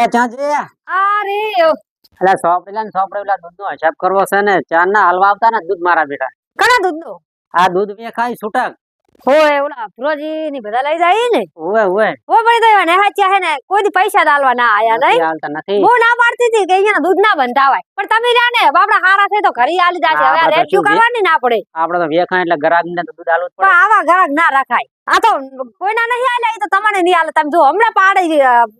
અલા ચા છે અરે અલા સોપડે ઓલા દૂધ નો હિસાબ કરવો છે ને ચા ના હલવા આવતા ને દૂધ મારા બેટા કણા દૂધ નો આ દૂધ મે ખાઈ છૂટક હોય ઓલા ફિરોજી ની બધા લઈ જાય ને ઓવે ઓવે ઓ પડી દે ને હાચ્યા હે ને કોઈ દી પૈસા દાલવા ના આયા નહીં હાલતા નથી હું ના પાડતી હતી કે અહીંયા દૂધ ના બંધાવાય પણ તમે રહ્યા ને બાપડા હારા છે તો ઘરે આલી જાશે હવે આપણે તો રેસ્ક્યુ શું કરવાની ના પડે આપડે તો વેખાય એટલે ગરાગ ને તો દૂધ આલવું જ પણ પડે આવા ગ્રાહક ના રખાય આ તો કોઈના નહીં આલે ઈ તો તમને નહીં આલે તમે જો હમણાં પાડે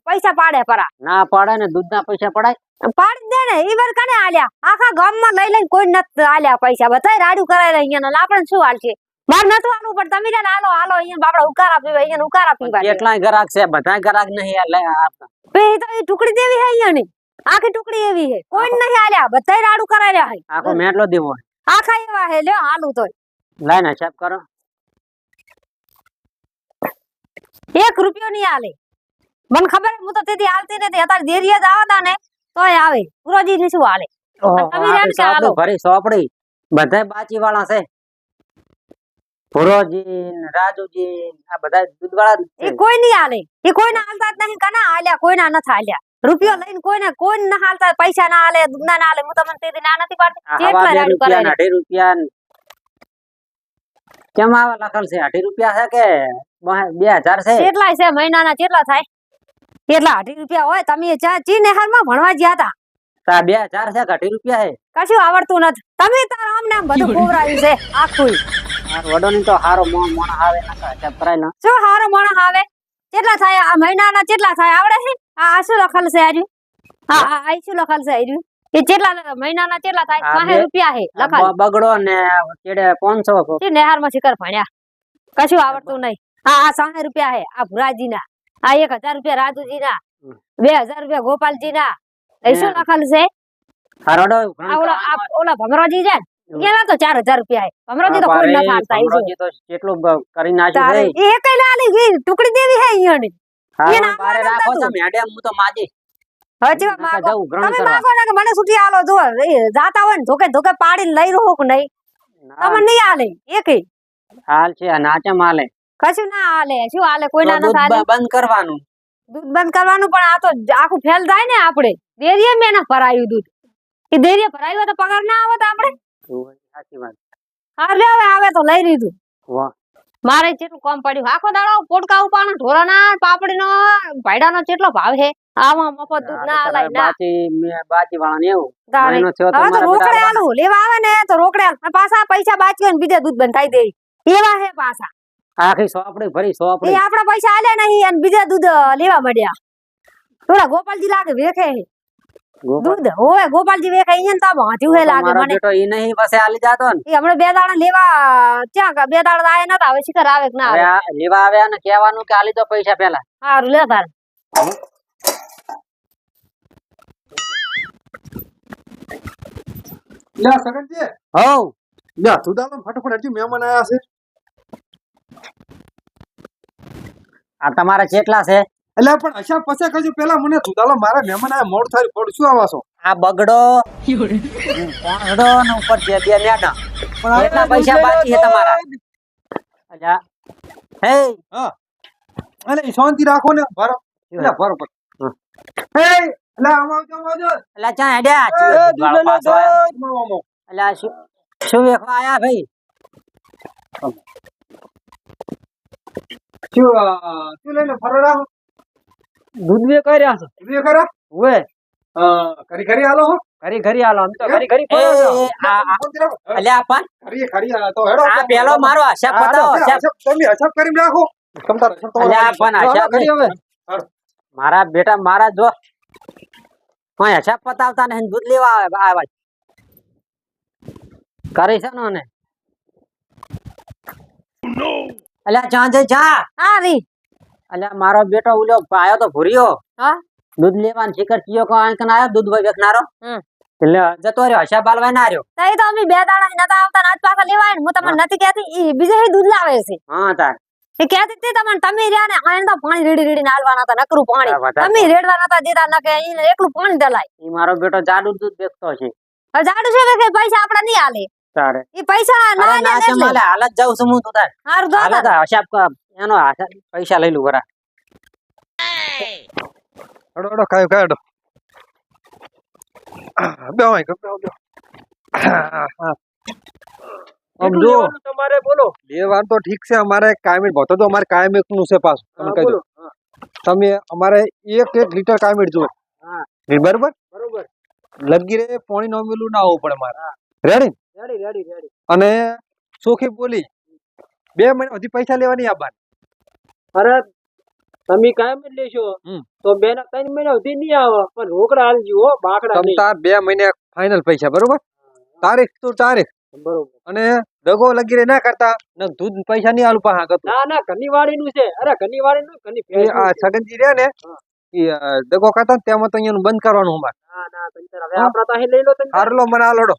પૈસા પાડે પરા ના પાડે ને દૂધ ના પૈસા પડાય પાડી દે ને ઈ વાર કને આલ્યા આખા ગામમાં લઈ લઈને કોઈ નથી આલ્યા પૈસા બધાય રાડું કરાય અહીંયા ને આપણે શું હાલશે માર નતું આલું પણ તમે ને હાલો હાલો અહીંયા બાપડા ઉકારા પીવા અહીંયા ઉકારા પીવા કેટલાય ગરાગ છે બધાય ગરાગ નહીં લે તો ઈ ટુકડી દેવી હે અહીંયા ની આખી ટુકડી એવી હે કોઈ નહીં આલ્યા બધાય રાડું કરાય રહ્યા હે આખો મેટલો દેવો આખા એવા હે લ્યો હાલું તોય લાઈન હિસાબ કરો 1 રૂપિયો નહીં આલે મને ખબર હું તો તેથી હાલતી નથી અત્યારે દેરિયા જ આવતા ને તોય આવે પુરોજી ની શું હાલે તમે રેન કે હાલો ભરી સોપડી બધાય બાચી વાળા છે પુરોજી રાજુજી આ બધા દૂધ વાળા એ કોઈ નહીં હાલે એ કોઈના હાલતા જ નહીં કના હાલ્યા કોઈના નથી હાલ્યા રૂપિયો લઈને કોઈ ના હાલતા પૈસા ના હાલે દૂધ ના હાલે હું તમને તેથી ના નથી પાડતી જેટલા રાડું કરે 2.5 રૂપિયા કેમ આવા લખલ છે 2.5 રૂપિયા છે કે 2000 છે કેટલા છે મહિનાના કેટલા થાય કેટલા 2.5 રૂપિયા હોય તમે ચી નેહારમાં ભણવા ગયા હતા તા 2000 છે કે 2.5 રૂપિયા છે કશું આવડતું નથી તમે તાર આમ નામ બધું ખોવરાયું છે આખું વડોની તો હારો મોણ આવે ના હિસાબ કરાય ને શું હારો માણસ આવે કેટલા થાય આ મહિનાના કેટલા થાય આવડે છે આ શું લખલ છે આજુ આ શું લખલ છે આજુ કે કેટલા મહિનાના કેટલા થાય 60 રૂપિયા હે લખલ બગડો ને કેડે 500 છે નેહાર માં શિખર ભણ્યા કશું આવડતું નહીં આ 60 રૂપિયા હે આ ભુરાજી ના આ 1000 રૂપિયા રાજુજી ના 2000 રૂપિયા ગોપાલજી ના એ શું લખલ છે હારોડો ઓલા ભમરાજી છે એના તો 4000 રૂપિયા હે ભમરાજી તો કોઈ ન ખાતા ભમરાજી તો કેટલું કરી નાખ્યું છે એ કઈ લાલી ગઈ ટુકડી દેવી હે અહીંયાની હા બારે રાખો તો મેડમ હું તો માજી હજી માગો તમે માગો ને કે મને સુટી આલો જો જાતા હોય ને ધોકે ધોકે પાડીને લઈ રહો કે નહીં તમને નહીં આલે એકેય હાલ છે નાચે માલે કશું ના આલે શું આલે કોઈના ન આલે બંધ કરવાનું દૂધ બંધ કરવાનું પણ આ તો આખું ફેલ જાય ને આપણે દેરીએ મેં ના ભરાયું દૂધ એ દેરીએ ભરાયું તો પગાર ના આવે તો આપણે સાચી વાત હા લે હવે આવે તો લઈ લીધું વાહ મારે કેટલું કામ પડ્યું આખો દાડો પોટકા ઉપાડો ઢોરાના પાપડીનો ભાઈડાનો કેટલો ભાવ છે આમાં મફત દૂધ ના આલાય ના બાચી વાળા ને એવું હવે તો રોકડે આલું લેવા આવે ને તો રોકડે આલ પાછા પૈસા બાચી ને બીજે દૂધ બંધાઈ દે એવા હે પાછા આખી સોપડી ભરી સોપડી એ આપડા પૈસા આલે નહીં અને બીજા દૂધ લેવા મળ્યા થોડા ગોપાલજી લાગે વેખે દૂધ હોવે ગોપાલજી વેખે અહીંયા તો વાંચ્યું હે લાગે મને બેટો ઈ નહીં પાસે આલી જાતો ને એ હમણે 2 દાડા લેવા ક્યાં 2 દાડા આયા નતા હવે શિખર આવે કે ના આવે લેવા આવ્યા ને કહેવાનું કે આલી દો પૈસા પેલા હારું લે તાર લે સગનજી હો લે સુદાનો ફટાફટ હજી મહેમાન આયા છે આ તમારા કેટલા છે એટલે પણ અશા પછી કજુ પેલા મને સુદાલો મારા મહેમાન આયા મોડ થાય પડ શું આવાસો આ બગડો કોણડો ને ઉપર બે નેડા પણ કેટલા પૈસા બાકી છે તમારા અજા હે હા અલે શાંતિ રાખો ને ભરો એટલે ભરો હે એટલે આવજો અલા ચા હેડ્યા વાળો પાછો આયો અલા શું વેખવા આયા ભાઈ શું લઈને ફરો રાખો દૂધ વે કરી રહ્યા છો વે કરા ઓએ ઘરી હાલો હો ઘરી હાલો અમે તો ઘરી અલ્યા પણ ઘરી તો હેડો આ પેલો મારો હિસાબ બતાવો તમે હિસાબ કરીને રાખો તમતાર હિસાબ તો અલ્યા પણ હિસાબ કરી હવે મારા બેટા મારા જો કોઈ હિસાબ પતાવતા નહીં દૂધ લેવા આવે કરી છે ને અલ્યા ચા જઈ ચા હા રી અલ્યા મારો બેટો ઉલ્યો આયો તો ભૂરિયો હા દૂધ લેવાનું શિખર ચિયો કો આંકન આયો દૂધ વેચનારો એટલે જતો રહ્યો હિસાબ આલવા ના રહ્યો તઈ તો અમે 2 દાડા નતા આવતા આજ પાછા લેવાય ને હું તમને નથી કહેતી ઈ બીજે દૂધ લાવે છે હા તાર એ કહેતી હતી તમને તમે રહ્યા ને આને તો પાણી રેડી નાલવાના હતા નકરું પાણી તમે રેડવા નતા દેતા ન કે ઈને એકલું પાણી દલાય ઈ મારો બેટો જાડુ દૂધ વેચતો છે હવે જાડુ છે કે પૈસા આપડા નહીં આલે તારે ઈ પૈસા ના ના માલે હાલત જાવ છું હું તો તાર હારું દો હાલત હિસાબ એનો પૈસા લઈ લઉં બરા હડો હડો કાયો કાયો બેહો અહીં બેહો બેહો આમ જો તમારે બોલો લેવાનું તો ઠીક છે અમારે કાયમી ભતો તો અમારે કાયમી નું છે પાછું તમે કહી દો તમે અમારે 1 લીટર કાયમી જોઈએ હા બરાબર બરોબર લગી રે પાણી નો મેલું ના આવવું પડે મારે રેડી રેડી રેડી રેડી અને સુખી બોલી 2 મહિના સુધી પૈસા લેવાની આબાર અરે તમે કાયમ જ લેશો હમ. તો 2 ના 3 મહિના સુધી નહીં આવે પણ રોકડા હાલજો હો બાકડા તમ નહીં તાર 2 મહિને ફાઇનલ પૈસા બરોબર તારીખ તો તારીખ બરોબર અને દગો લગી રે ના કરતા ને દૂધ પૈસા નહીં આલું પાહા કરતું ના ના ઘરની વાડીનું છે અરે ઘરની વાડીનું ઘરની એ આ ભેંસનું છે. છગનજી રે ને એ દગો કરતા ને તેમાં તો અહીંયા બંધ કરવાનું અમારે ના ના કંચર હવે આપડા તો અહીં લઈ લો તમે હારલો મને આ લડો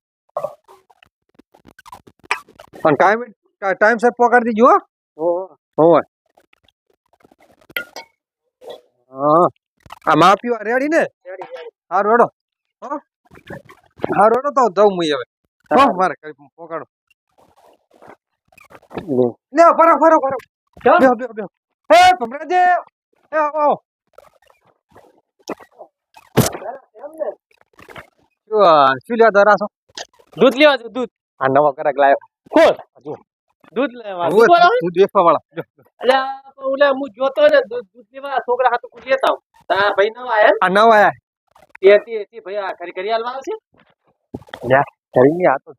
પણ ટાઈમ સર પકડી દીજો ઓહો. હોવે હા આ માપ્યો આ રેડી ને રેડી રેડી હારું હેડો હો હારું હેડો તો જાઉં હું હવે હો મારે કરી પકડો લે ફરો ફરો ફરો ચાલ. બેહો બેહો બેહો એ ભમરાજી એ આવો શું લ્યા દરાસો દૂધ લેવા જો દૂધ આ નવો કરાક લાયો કોણ જો દૂધ લેવા હવે દૂધ વેચવા વાળા અલ્યા પણ ઓલા હું જોતો ને દૂધ લેવા છોકરા હાથું કુછ લેતા હું તા ભાઈ નવા આયા આ નવા આયા તે ભાઈ આ કરી હાલવા આવશે કરીને આ તો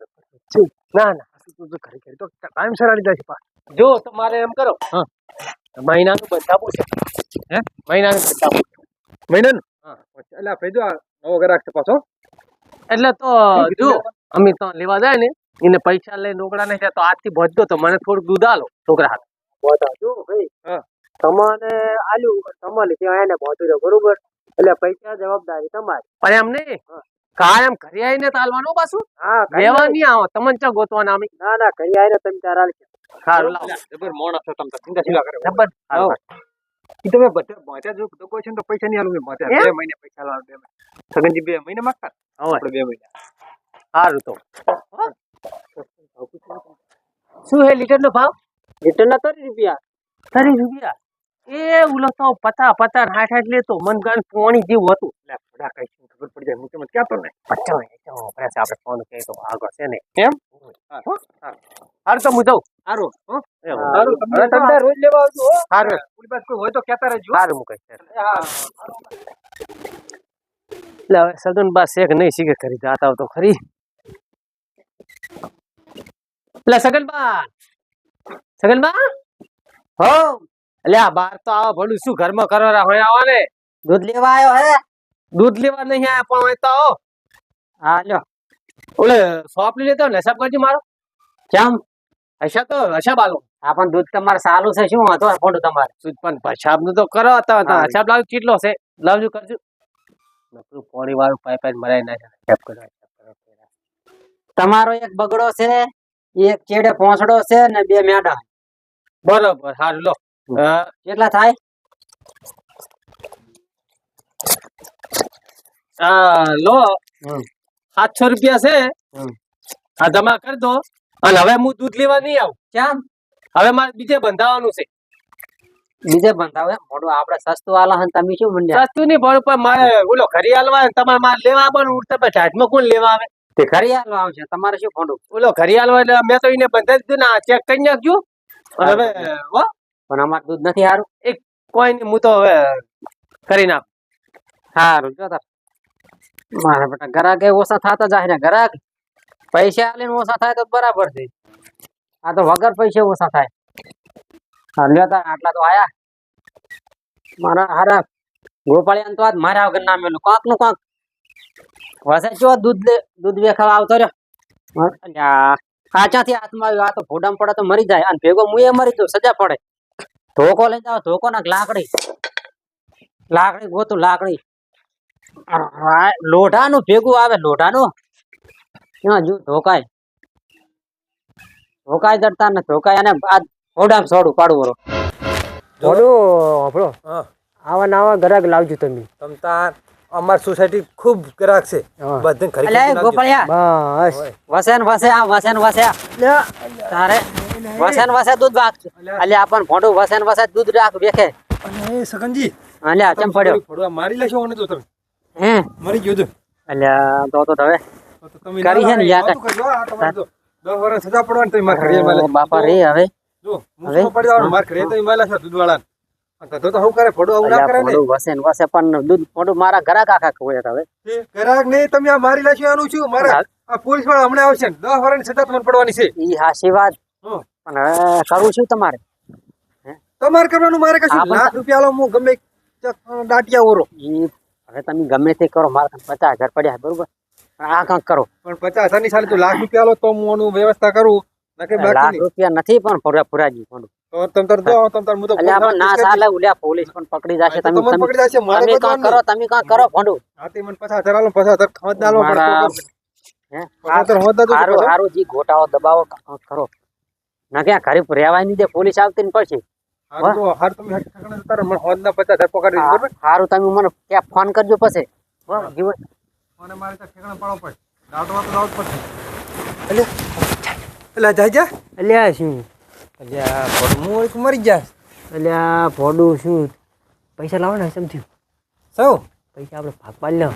ના ના તું જો કરી તો ટાઈમ સર આલી જાય પા જો તમારે એમ કરો હા. મહિનાનું બંધાવું છે હે મહિનાનું બંધાવું મહિના હા. એટલે ભાઈ જો આ નવો કરાક છે પાછો એટલે તો જો અમે તો લેવા જાય ને એને પૈસા લઈને રોકડા નહીં જાય તો આજથી ભજજો તો મને થોડુંક દૂધ આલો છોકરા હાથ બધા જો ભાઈ હા. તમને આલ્યું તમારે ત્યાં એને પહોંચી બરોબર એટલે પૈસા જવાબદારી તમારી પણ એમ નહીં કાયમ ઘરે આવીને તાલવાનું પાછું હા લેવા નહીં આવો તમને ચા ગોતવાના અમે ના ના ઘરે આવીને તમે ચાર આલજો સારું લાવો જબર મોણસ છો તમ તો ચિંતા શીલા કરે જબર સારું. ઈ તમે બધા મોટા જો દગો છે ને તો પૈસા નહીં આલું મેં મોટા 2 મહિને પૈસા લાવ 2 મહિને સગનજી 2 મહિને માંગતા હવે આપણે 2 મહિને સારું તો શું હે લીટર નો ભાવ લીટર ના 30 રૂપિયા 30 રૂપિયા એ ઉલો તો 50 50 60 લેતો મન ગાન પોણી જેવું હતું લે થોડા કઈ શું ખબર પડી જાય હું તમને ક્યાં તો નહીં 50 આપણે ફોન કરીએ તો આગળ છે ને એમ હારું તો હું જાઉં સારું હો સારું હવે તમે રોજ લેવા આવજો સારું ઓલી બાજુ કોઈ હોય તો કહેતા રહેજો સારું હું કહીશ હા એટલે હવે સગન બા શેખ નહીં શીખે કરી જાતા હો તો ખરી એટલે સગન બા હો એટલે આ બાર તો આવો ભલું શું ઘરમાં કરવા હોય આવા ને દૂધ લેવા આવ્યો હે દૂધ લેવા નહીં આયા પણ હોય તો આવો હા લ્યો ઓલે શોપ લઈ લેતો ને હિસાબ કરજો મારો કેમ હિસાબ આલો આ પણ દૂધ તમારે સારું છે શું હતો ખોટું તમારે શું પણ હિસાબ નું તો કરો હિસાબ લાવજો કેટલો છે લાવજો કરજો નકરું પોણી વાળું પાઇપ મરાઈ નાખે હિસાબ કરો તમારો એક બગડો છે એક ચેડે પોંસડો છે ને 2 મેડા બરોબર સારું લો કેટલા થાય લો 700 રૂપિયા છે આ જમા કરી દો અને હવે હું દૂધ લેવા નહીં આવું કેમ હવે મારે બીજે બંધાવાનું છે બીજે બંધાવે મોટું આપણે સસ્તું આલા હન તમે શું મંડ્યા સસ્તું નહીં ભરું પણ મારે ઓલો ઘરે હાલવા તમારે મારે લેવા આવવાનું ઉડતા પછી ઢાઢમાં કોણ લેવા આવે તે ઘરે આલો આવશે તમારે શું ખોટું ઓલો ઘરે હાલવા એટલે મેં તો એને બંધાઈ દીધું ને ચેક કરી નાખજો અને હવે હો પણ અમારે દૂધ નથી સારું કોઈ નહીં હું તો હવે કરી નાખ સારું જો તાર મારા બેટા ગ્રાહક ઓછા થતા જાય ને ગ્રાહક પૈસા આલીને ઓછા થાય તો બરાબર છે આ તો વગર પૈસે ઓછા થાય હા લ્યો તાર આટલા તો આયા મારા હારા ગોપાળિયાને તો આજ મારા વગર ના મેલું કાંક નું કાંક વસે જો દૂધ વેખાવા આવતો રહ્યો કાચાથી હાથમાં આવ્યો આ તો ફોડામાં પડે તો મરી જાય અને ભેગો મુએ મરી જઉં સજા પડે ધોકો લઈ જાવ ધોકો નાખ લાકડી ગોતું લાકડી લોઢાનું ભેગું આવે લોઢાનું ત્યાં જો ધોકાય જડતા ને ધોકાય અને આ ફોડામાં છોડું પાડવું રો આપણો હા આવા નવા ગ્રાહક લાવજો તમે તમ તાર અમાર સોસાયટી ખૂબ ગ્રાહક છે બધે અલે ગોપાળિયા વસે તારે વસે દૂધ વાગ અલે આપણ ફોટો વસે દૂધ રાખ વેખે અને સગનજી અલ્યા ચમ પડ્યો ફોડવા મારી લેશો ને તો તમે હે મરી ગયો તો અલ્યા તો હવે તો તમે કરી છે ને યાર. નહોતું કરજો, આ તમારે તો 10 વર્ષ સજા પડવાની તો માર ઘરે માલે બાપા રે હવે જો મુસકો પડી જવાનું માર ઘરે તો માલે છે દૂધવાળા તો હું કરે ફોડો આવું ના અલ્યા કરે ને ફોડું વસે ને વસે પણ દૂધ ફોડું મારા ઘરા કાકા ખોય હવે એ ગ્રાહક નહીં તમે આ મારી લેશો એનું શું મારે આ પોલીસ વાળા હમણાં આવશે ને 10 વર્ષની સજા તમને પડવાની છે ઈ હાસી વાત હં. પણ હવે કરવું શું તમારે તમારે કરવાનું મારે કશું હા, પણ લાખ રૂપિયા લો હું ગમે દાટિયા ઓરો ઈ હવે તમે ગમે તે કરો મારા 50,000 પડ્યા બરોબર પણ આ કાંક કરો પણ 50,000 ની સાલે તો લાખ રૂપિયા લો તો હું આનું વ્યવસ્થા કરું નકે લાખ બાકી નહીં. રૂપિયા નથી પણ ફુરાજી ફોડું તો તમ તાર દો તમ તાર હું તો અલ્યા પણ ના ચાલે ઉલ્યા પોલીસ પણ પકડી જશે તમે તમને પકડી જશે મારે તમે બધું કાંક કરો તમે કાંક કરો ફોડું હાથી મને 50,000 આલો 50,000 ખવત ના આલો મારા- પડે હે 50,000 હોત તો હારું હારું જી ગોટાઓ દબાવો કાંક કરો ના ક્યાં ઘરે રહેવાય નહીં દે પોલીસ આવતી ને પડશે હારું તો હાર તમે હાથ ઠેકાણે તારે મને હોત ના 50,000 પકડી દીધો બરાબર હારું તમે મને ક્યાં ફોન કરજો પછી હો, જીવન મને મારે તો ઠેકાણે પાડો પડે દાટવા તો લાવત પડશે એટલે એટલે જાય જા અલ્યા શું અલ્યા ભડમું હોય તો મરી જા અલ્યા ફોડું શું પૈસા લાવો ને કેમ થયું સૌ પૈસા આપણે ભાગ પાડી લો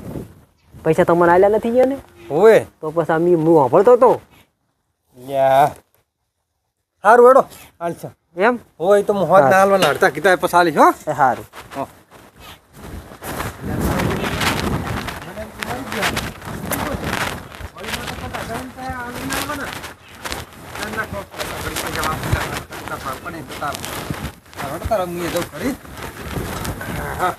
પૈસા તમારે આલ્યા નથી ગયા ને હોય તો પછી અમે હું વાપરતો હતો યા હારું હેડો હાલશે એમ હોય તો હું હોત ના હાલવાના હડતા કીધા પછી હાલીશ હો એ સારું તારા હું એ જઉં ખરી હા